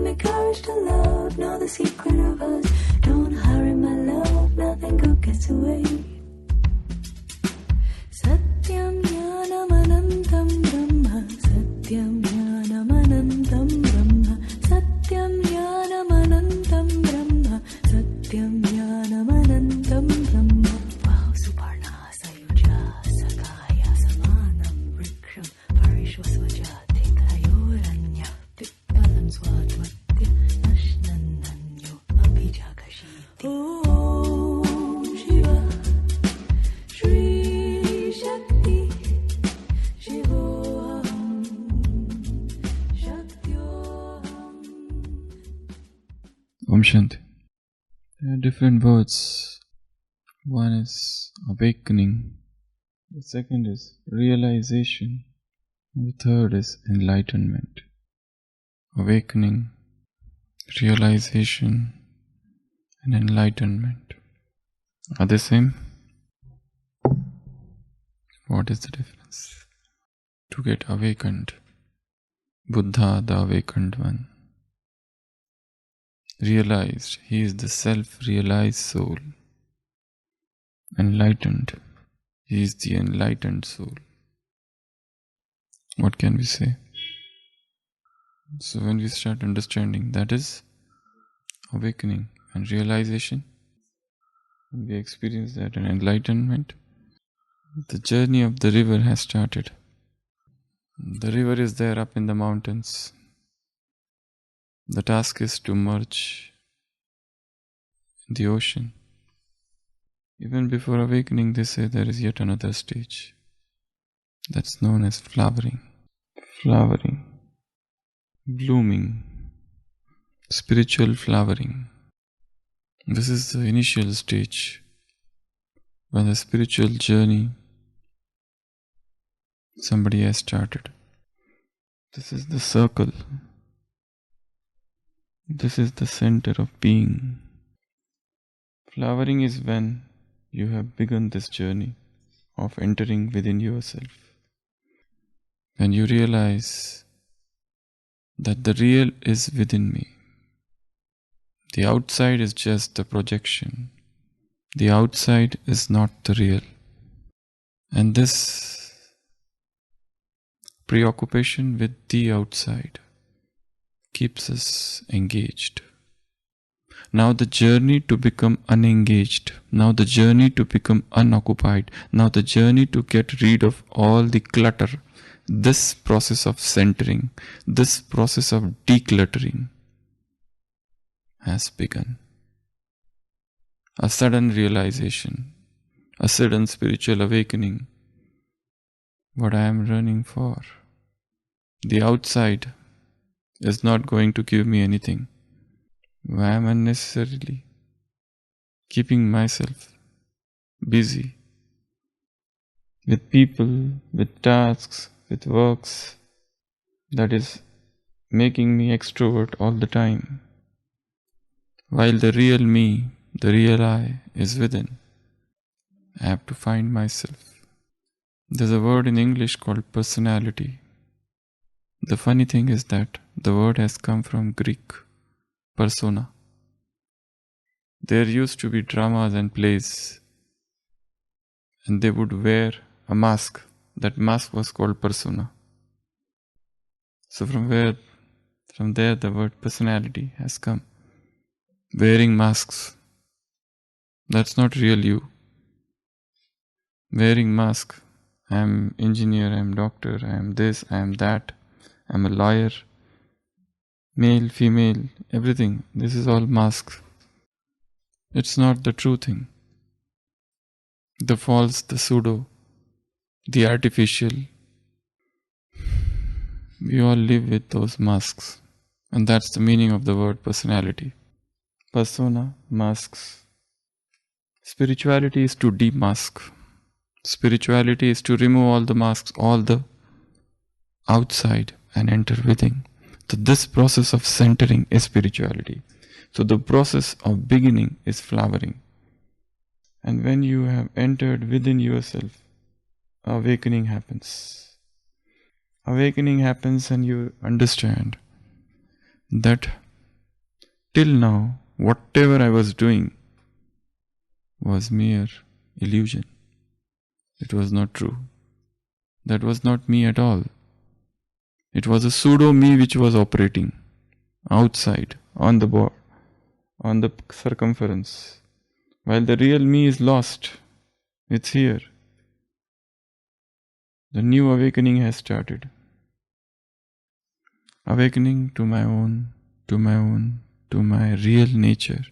Give me courage to love, know the secret of us. Don't hurry my love, nothing good gets away. Satyam jnanam anantam brahma, satyam jnanam anantam brahma, satyam jnanam anantam brahma, satyam jnanam anantam brahma. Wow, suparna sayuja sakaya samanam vriksham parishvasvajati kayoranya pipalam swadvatya nashnananyo abhijakashiti. Om Shiva Shri Shakti Shivoham Shaktyoham. Om Shanti. There are different words. One is awakening, the second is realization, and the third is enlightenment. Awakening, realization, and enlightenment. Are they same? What is the difference? To get awakened, Buddha, the awakened one, realized he is the self-realized soul. Enlightened, he is the enlightened soul. What can we say? So when we start understanding, that is awakening and realization, when we experience that and enlightenment, the journey of the river has started. The river is there up in the mountains. The task is to merge in the ocean. Even before awakening, they say there is yet another stage. That's known as flowering. Flowering. Blooming. Spiritual flowering. This is the initial stage when the spiritual journey somebody has started. This is the circle. This is the center of being. Flowering is when you have begun this journey of entering within yourself. When you realize that the real is within me. The outside is just the projection. The outside is not the real. And this preoccupation with the outside keeps us engaged. Now the journey to become unengaged, now the journey to become unoccupied, now the journey to get rid of all the clutter, this process of centering, this process of decluttering has begun. A sudden realization, a sudden spiritual awakening. What I am running for. The outside is not going to give me anything. Why am I unnecessarily keeping myself busy with people, with tasks, with works that is making me extrovert all the time, while the real me, the real I is within. I have to find myself. There's a word in English called personality. The funny thing is that the word has come from Greek, persona. There used to be dramas and plays, and they would wear a mask. That mask was called persona. So from there the word personality has come. Wearing masks. That's not real you. Wearing mask. I am engineer, I am doctor, I am this, I am that, I am a lawyer, male, female, everything. This is all masks. It's not the true thing. The false, the pseudo, the artificial. We all live with those masks. And that's the meaning of the word personality. Persona, masks. Spirituality is to demask. Spirituality is to remove all the masks, all the outside and enter within. So this process of centering is spirituality. So the process of beginning is flowering. And when you have entered within yourself, awakening happens. Awakening happens and you understand that Till now, whatever I was doing was mere illusion. It was not true. That was not me at all. It was a pseudo me which was operating outside, on the circumference, while the real me is lost. It's here. The new awakening has started. Awakening to my real nature.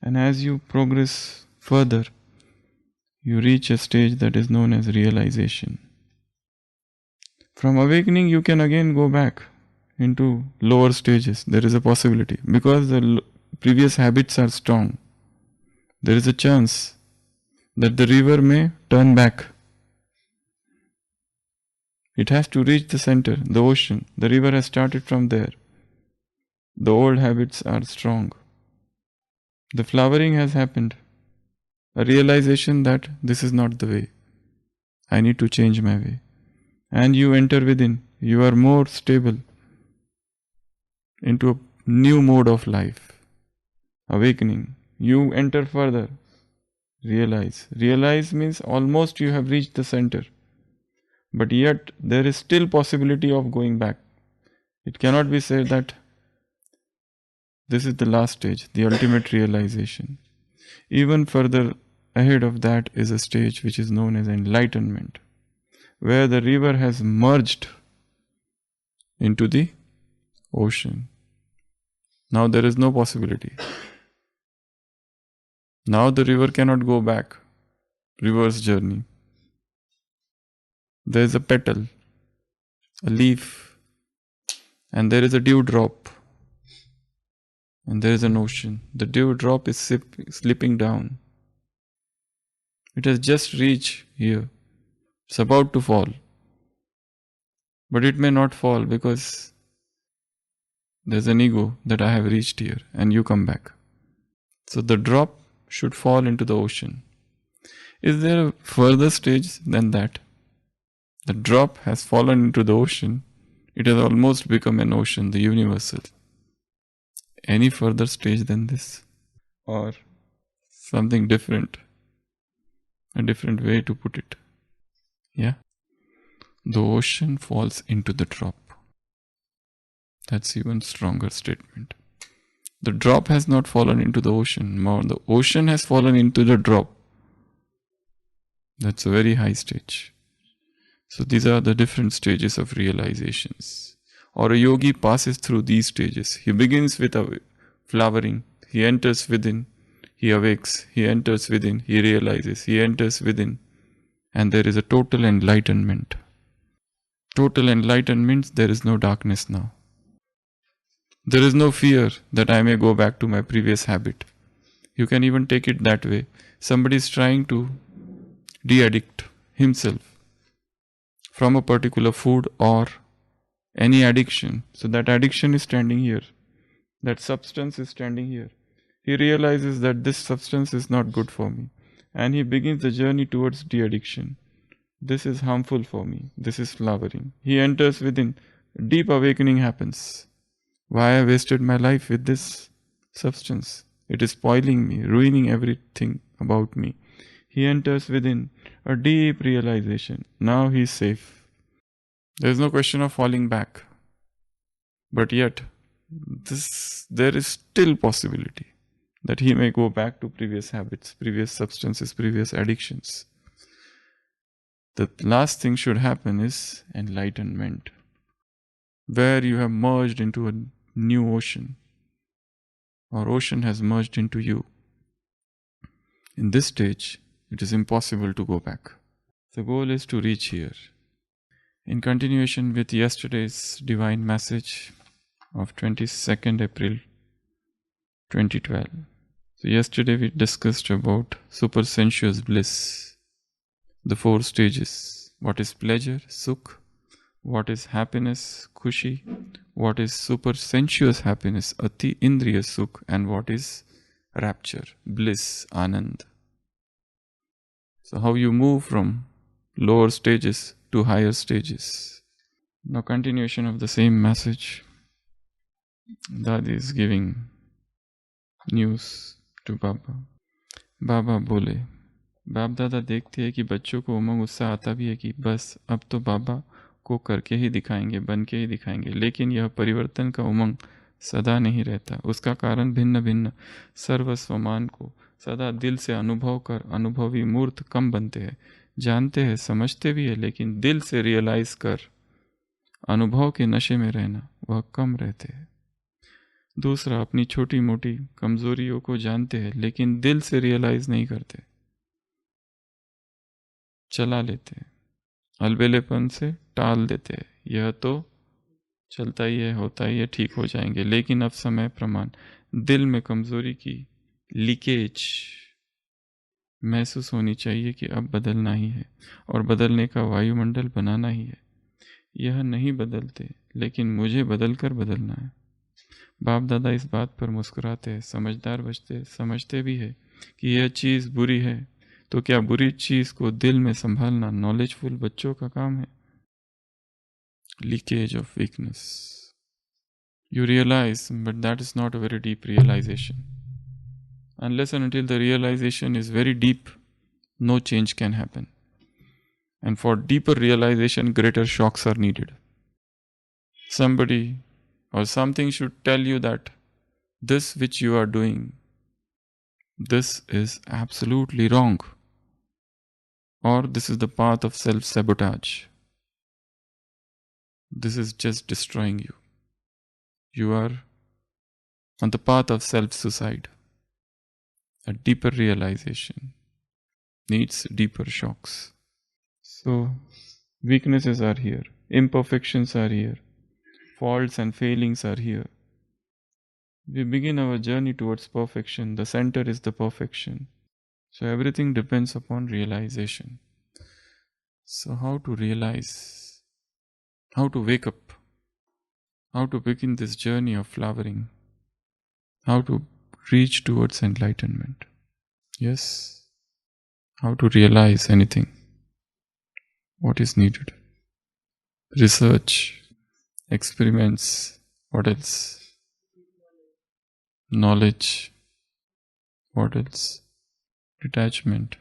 And as you progress further, you reach a stage that is known as realization. From awakening, you can again go back into lower stages. There is a possibility. Because the previous habits are strong, there is a chance that the river may turn back. It has to reach the center, the ocean. The river has started from there. The old habits are strong. The flowering has happened. A realization that this is not the way. I need to change my way. And you enter within. You are more stable into a new mode of life. Awakening. You enter further. Realize. Realize means almost you have reached the center. But yet there is still possibility of going back. It cannot be said that this is the last stage, the ultimate realization. Even further ahead of that is a stage which is known as enlightenment, where the river has merged into the ocean. Now there is no possibility. Now the river cannot go back, reverse journey. There is a petal, a leaf, and there is a dewdrop, and there is an ocean. The dewdrop is slipping down. It has just reached here. It's about to fall. But it may not fall because there's an ego that I have reached here and you come back. So the drop should fall into the ocean. Is there a further stage than that? The drop has fallen into the ocean. It has almost become an ocean, the universal. Any further stage than this? Or something different? A different way to put it. Yeah? The ocean falls into the drop. That's even stronger statement. The drop has not fallen into the ocean. More, the ocean has fallen into the drop. That's a very high stage. So these are the different stages of realizations. Or a yogi passes through these stages. He begins with a flowering. He enters within. He awakes. He enters within. He realizes. He enters within. And there is a total enlightenment. Total enlightenment means there is no darkness now. There is no fear that I may go back to my previous habit. You can even take it that way. Somebody is trying to de-addict himself from a particular food or any addiction. So that addiction is standing here. That substance is standing here. He realizes that this substance is not good for me. And he begins the journey towards de-addiction. This is harmful for me. This is flowering. He enters within. Deep awakening happens. Why I wasted my life with this substance? It is spoiling me, ruining everything about me. He enters within a deep realization. Now he is safe. There is no question of falling back. But yet, there is still possibility that he may go back to previous habits, previous substances, previous addictions. The last thing should happen is enlightenment, where you have merged into a new ocean, or ocean has merged into you. In this stage, it is impossible to go back. The goal is to reach here. In continuation with yesterday's divine message of 22nd April 2012. So yesterday we discussed about supersensuous bliss, the 4 stages. What is pleasure, sukh? What is happiness, khushi? What is supersensuous happiness, ati indriya sukh? And what is rapture, bliss, anand? So how you move from lower stages to higher stages. Now continuation of the same message. Dadi is giving news to Baba. बाबा बोले, बाप दादा देखते हैं कि बच्चों को उमंग उत्साह आता भी है कि बस अब तो बाबा को करके ही दिखाएंगे, बन के ही दिखाएंगे, लेकिन यह परिवर्तन का उमंग सदा नहीं रहता। उसका कारण भिन्न भिन्न सर्वस्वमान को सदा दिल से अनुभव कर अनुभवी मूर्त कम बनते हैं। जानते हैं, समझते भी है, लेकिन दिल से रियलाइज कर अनुभव के नशे में रहना वह कम रहते हैं। दूसरा, अपनी छोटी मोटी कमजोरियों को जानते हैं, लेकिन दिल से रियलाइज नहीं करते, चला लेते हैं, अलबेलेपन से टाल देते हैं। यह तो चलता ही है, होता ही है, ठीक हो जाएंगे। लेकिन अब समय प्रमाण दिल में कमजोरी की लीकेज महसूस होनी चाहिए कि अब बदलना ही है और बदलने का वायुमंडल बनाना ही है। यह नहीं बदलते, लेकिन मुझे बदलकर बदलना है। बाप दादा इस बात पर मुस्कुराते हैं, समझदार बचते समझते भी है कि यह चीज़ बुरी है, तो क्या बुरी चीज़ को दिल में संभालना नॉलेजफुल बच्चों का काम है। Leakage of weakness, you realize, but that is not a very deep realization. Unless and until the realization is very deep, no change can happen. And for deeper realization, greater shocks are needed. Somebody or something should tell you that this which you are doing, this is absolutely wrong, or this is the path of self-sabotage. This is just destroying you. You are on the path of self-suicide. A deeper realization needs deeper shocks. So, weaknesses are here, imperfections are here, faults and failings are here. We begin our journey towards perfection. The center is the perfection. So, everything depends upon realization. So, how to realize? How to wake up? How to begin this journey of flowering? How to reach towards enlightenment? Yes. How to realize anything? What is needed? Research, experiments, what else? Knowledge, what else? Detachment,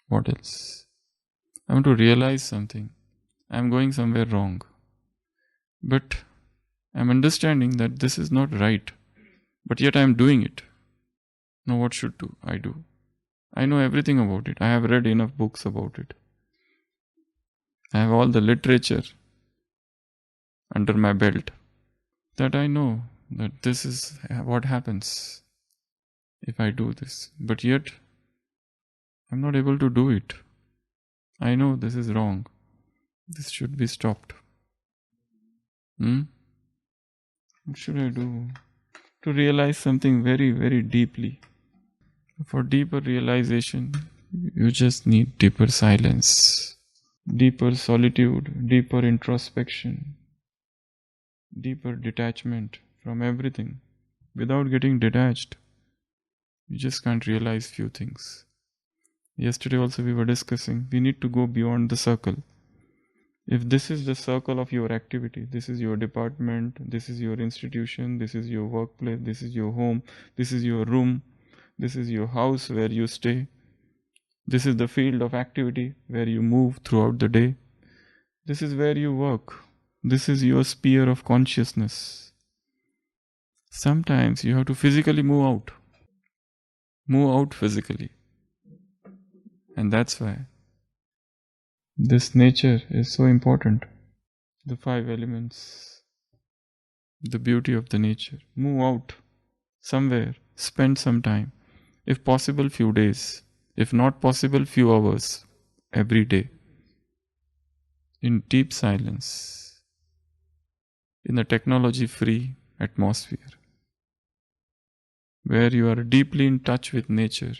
what else? I want to realize something. I am going somewhere wrong. But I am understanding that this is not right. But yet I am doing it. Now what should do? I do. I know everything about it. I have read enough books about it. I have all the literature under my belt that I know that this is what happens if I do this. But yet I'm not able to do it. I know this is wrong. This should be stopped. What should I do? To realize something very, very deeply. For deeper realization, you just need deeper silence, deeper solitude, deeper introspection, deeper detachment from everything. Without getting detached, you just can't realize few things. Yesterday also we were discussing, we need to go beyond the circle. If this is the circle of your activity, this is your department, this is your institution, this is your workplace, this is your home, this is your room, this is your house where you stay, this is the field of activity where you move throughout the day, this is where you work, this is your sphere of consciousness. Sometimes you have to physically move out physically. And that's why this nature is so important. The 5 elements, the beauty of the nature. Move out somewhere, spend some time. If possible, few days. If not possible, few hours every day. In deep silence. In a technology-free atmosphere. Where you are deeply in touch with nature.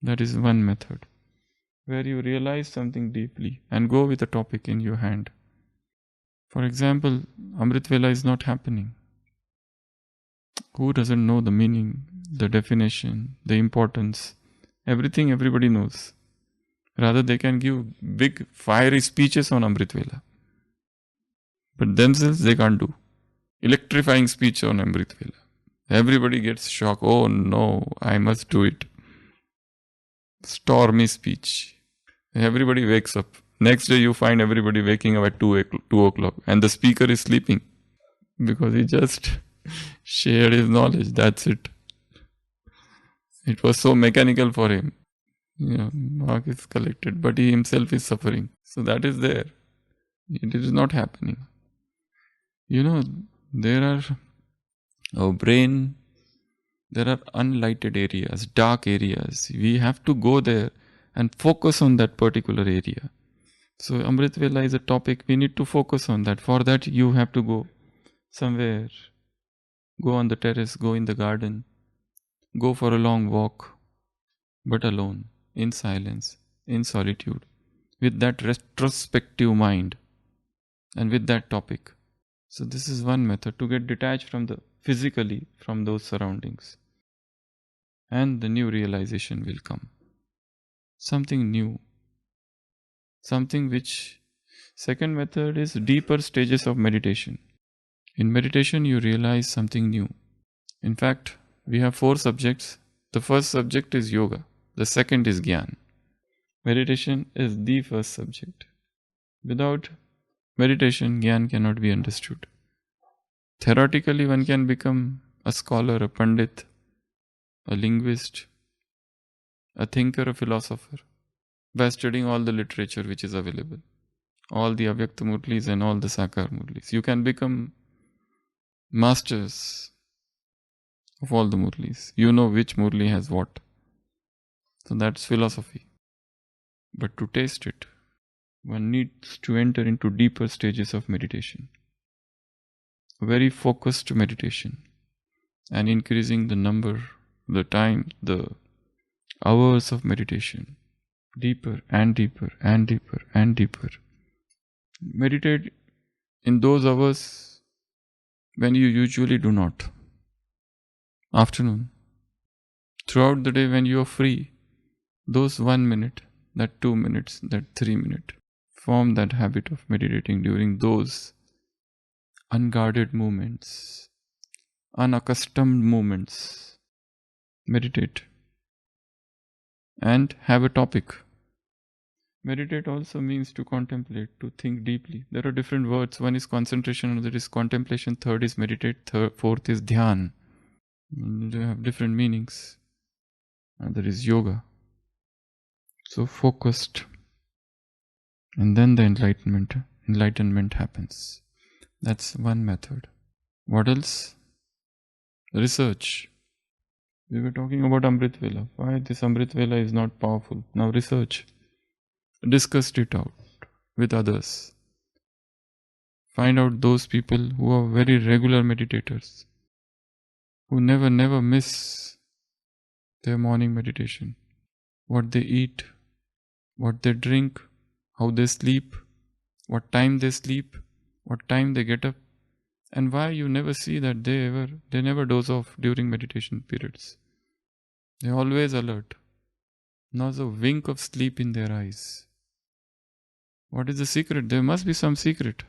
That is one method. Where you realize something deeply and go with a topic in your hand. For example, Amrit Vela is not happening. Who doesn't know the meaning, the definition, the importance? Everything everybody knows. Rather, they can give big fiery speeches on Amrit Vela. But themselves they can't do. Electrifying speech on Amrit Vela. Everybody gets shocked. Oh no, I must do it. Stormy speech. Everybody wakes up. Next day you find everybody waking up at 2 o'clock and the speaker is sleeping because he just shared his knowledge. That's it. It was so mechanical for him. Mark is collected, but he himself is suffering. So that is there. It is not happening. There are our brain, there are unlighted areas, dark areas. We have to go there and focus on that particular area. So Amrit Vela is a topic we need to focus on that. For that you have to go somewhere. Go on the terrace, go in the garden, go for a long walk, but alone, in silence, in solitude, with that retrospective mind and with that topic. So this is one method to get detached physically from those surroundings. And the new realization will come. Something new. Something which, second method is deeper stages of meditation. In meditation you realize something new. In fact, we have 4 subjects. The first subject is yoga. The second is Gyan. Meditation is the first subject. Without meditation, Gyan cannot be understood. Theoretically, one can become a scholar, a pandit, a linguist, a thinker, a philosopher, by studying all the literature which is available. All the Avyakta Murlis and all the Sakar Murlis. You can become masters of all the Murlis. You know which Murli has what. So that's philosophy. But to taste it, one needs to enter into deeper stages of meditation. Very focused meditation. And increasing the number, the time, the hours of meditation. Deeper and deeper and deeper and deeper. Meditate in those hours when you usually do not. Afternoon. Throughout the day when you are free, those 1 minute, that 2 minutes, that 3 minutes, form that habit of meditating during those unguarded moments, unaccustomed moments. Meditate. And have a topic. Meditate also means to contemplate, to think deeply. There are different words. One is concentration, another is contemplation, third is meditate, fourth is dhyan. They have different meanings. Another is yoga. So focused. And then the enlightenment happens. That's one method. What else? Research. We were talking about Amrit Vela. Why this Amrit Vela is not powerful. Now research. Discuss it out with others. Find out those people who are very regular meditators, who never miss their morning meditation. What they eat, what they drink, how they sleep, what time they sleep, what time they get up, and why you never see that they never doze off during meditation periods. They are always alert. Not a wink of sleep in their eyes. What is the secret? There must be some secret.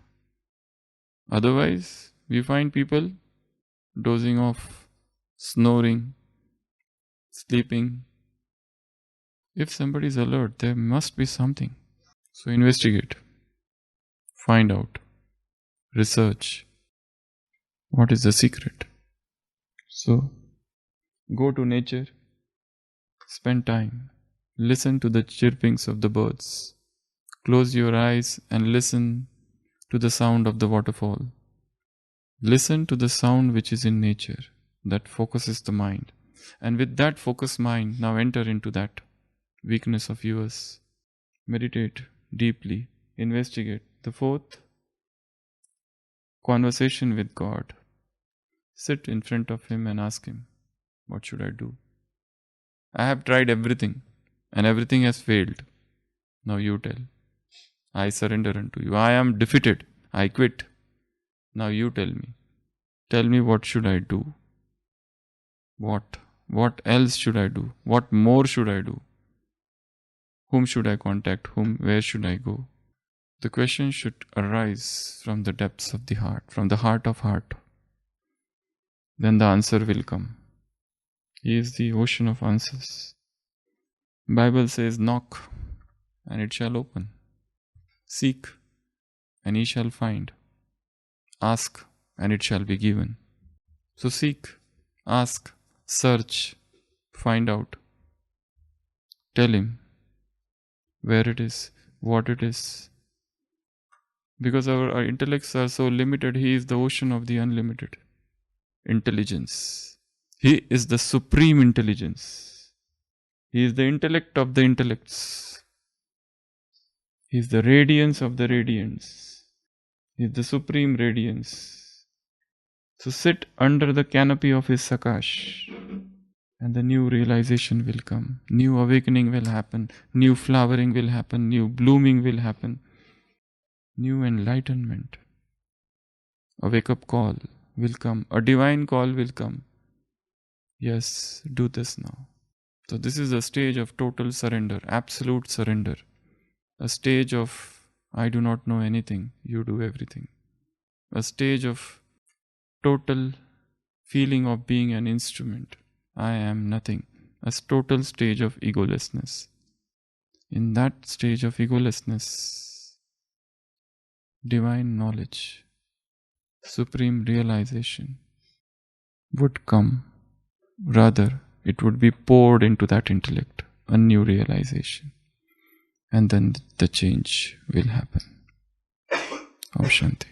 Otherwise, we find people dozing off, snoring, sleeping. If somebody is alert, there must be something. So investigate. Find out. Research. What is the secret? So, go to nature. Spend time. Listen to the chirpings of the birds. Close your eyes and listen to the sound of the waterfall. Listen to the sound which is in nature. That focuses the mind. And with that focused mind, now enter into that weakness of yours. Meditate deeply. Investigate. The fourth, conversation with God. Sit in front of Him and ask Him, what should I do? I have tried everything and everything has failed. Now you tell. I surrender unto you. I am defeated. I quit. Now you tell me. Tell me what should I do? What else should I do? What more should I do? Whom should I contact? Where should I go? The question should arise from the depths of the heart, from the heart of heart. then the answer will come. He is the ocean of answers. Bible says, knock and it shall open. Seek and ye shall find. Ask and it shall be given. So seek, ask, search, find out. Tell him where it is, what it is. Because our intellects are so limited, he is the ocean of the unlimited intelligence. He is the supreme intelligence. He is the intellect of the intellects. He is the radiance of the radiance. He is the supreme radiance. So sit under the canopy of his Sakash, and the new realization will come. New awakening will happen. New flowering will happen. New blooming will happen. New enlightenment. A wake-up call will come. A divine call will come. Yes, do this now. So this is a stage of total surrender, absolute surrender. A stage of, I do not know anything, you do everything. A stage of total feeling of being an instrument. I am nothing. A total stage of egolessness. In that stage of egolessness, divine knowledge, supreme realization would come. Rather, it would be poured into that intellect, a new realization. And then the change will happen. Om Shanti.